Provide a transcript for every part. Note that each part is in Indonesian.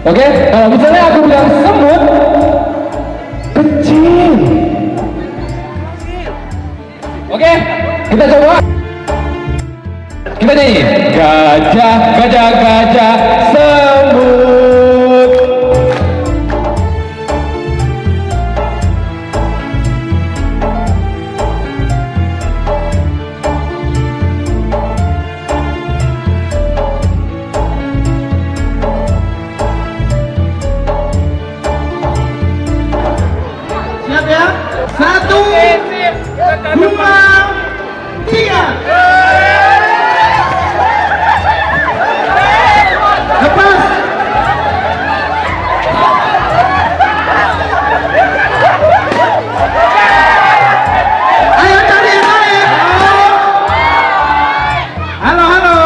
Oke, kalau misalnya aku bilang semut, kecil. Oke, kita coba. Kita nyanyi. Gajah, gajah, gajah, semut. Siap ya? 1, 2, 3. Lepas. Ayo cari yang lain. Halo, halo.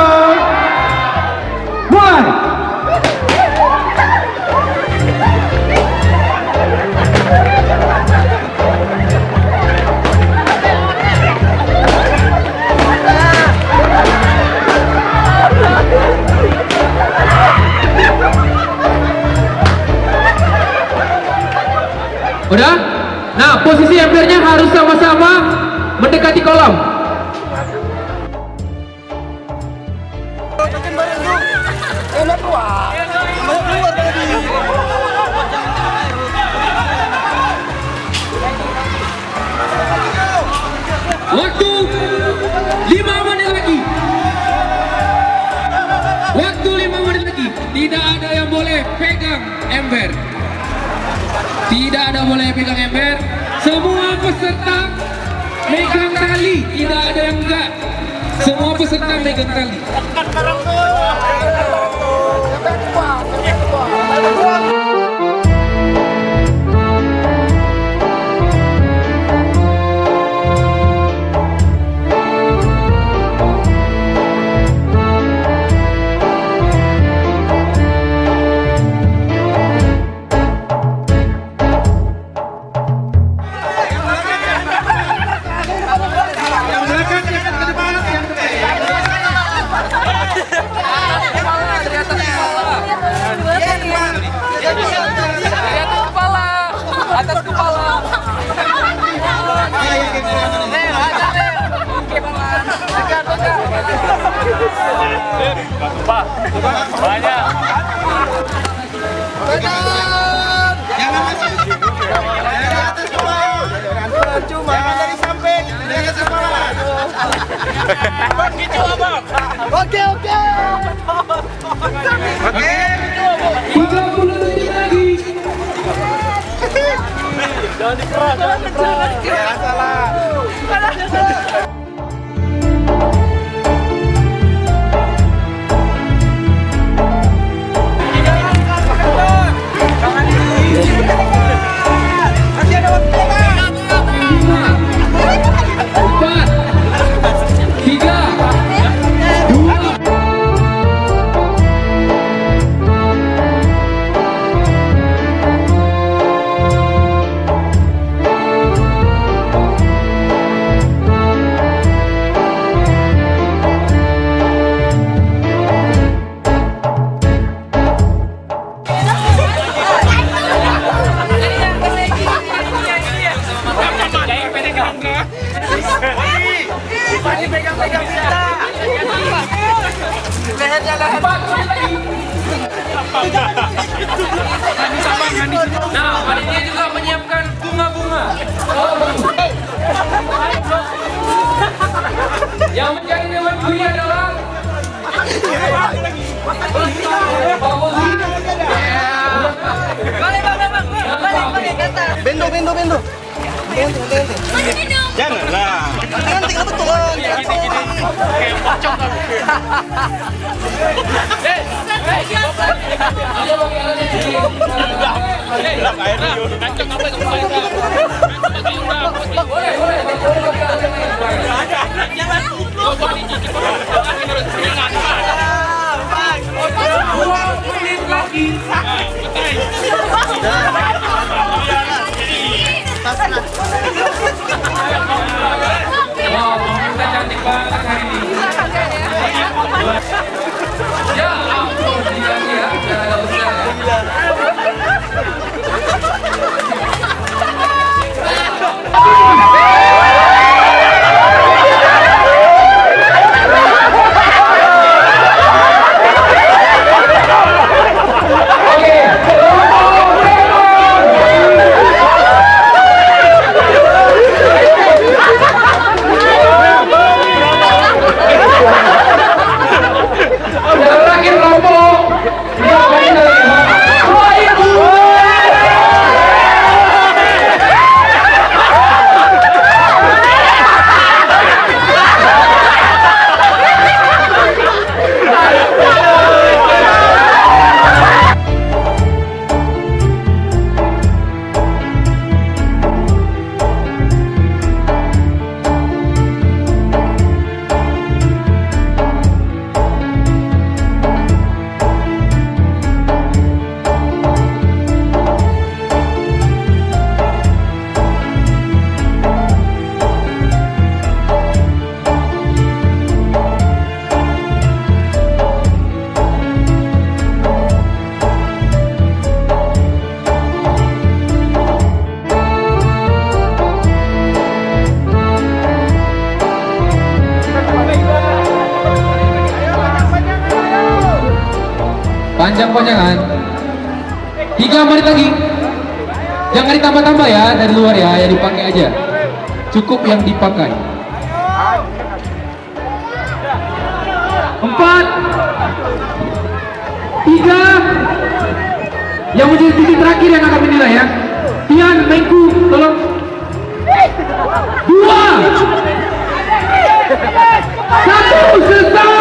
Mulai. Udah? Nah, posisi embernya harus sama-sama mendekati kolam. Waktu 5 menit lagi. Waktu 5 menit lagi. Tidak ada yang boleh pegang ember. Tidak ada boleh pegang ember. Semua peserta megang tali. Tidak ada yang enggak. Semua peserta megang tali. Atas kepala. Banyak. Jangan dari samping, dari kepala. Gitu abang. Oke. 30 detik lagi. Jangan dikeras. Ya salah. Masih ada waktu. 4, 3, 2. Pegang kita. Lehernya leher. Nah, panitia juga menyiapkan bunga-bunga. Yang menjadi dewan juri adalah Bendo. Janganlah. Nanti kita turun. Kayak pocong kamu. Wow, kita cantik banget hari ini. Ya ampun, dia ya. kepanjangan. 3 menit lagi. Jangan ditambah-tambah ya dari luar ya, yang dipakai aja. Cukup yang dipakai. 4, 3. Yang menjadi titik terakhir yang akan menilai ya. Tian, Mengku, tolong. 2, 1, selesai.